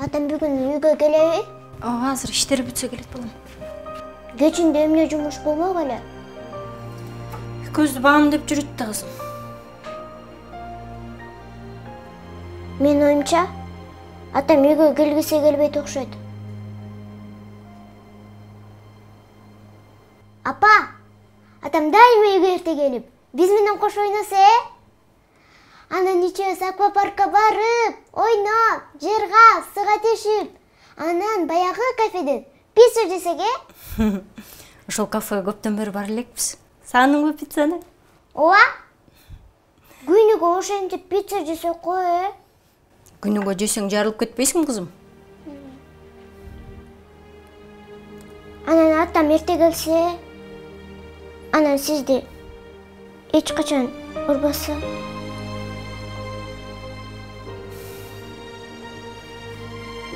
Атам бүгүн үйгө келеби? Азыр иштери бүтсө келет балам. Кечинде эмне жумуш болмок эле? Көздү багам деп жүрүт да кызым. Менин оюмча, атам үйгө келгисе келбейт окшойт. Апа, атам дайыма үйгө эрте келип, биз менен кош ойносо, Анан ичебиз аквапаркка барып, ойноп, жырга, суга түшүп, анан баягы кафеден пицца жесек, Ошол кафеге көптөн бери бара элекпиз. Сагындыңбы пиццаны? Ооба. Күнүгө ошентип пицца жесек кой, Күнүгө жесең жарылып кетпейсиңби кызым? Анан атам эрте келсе, анан сизди эч качан урбаса.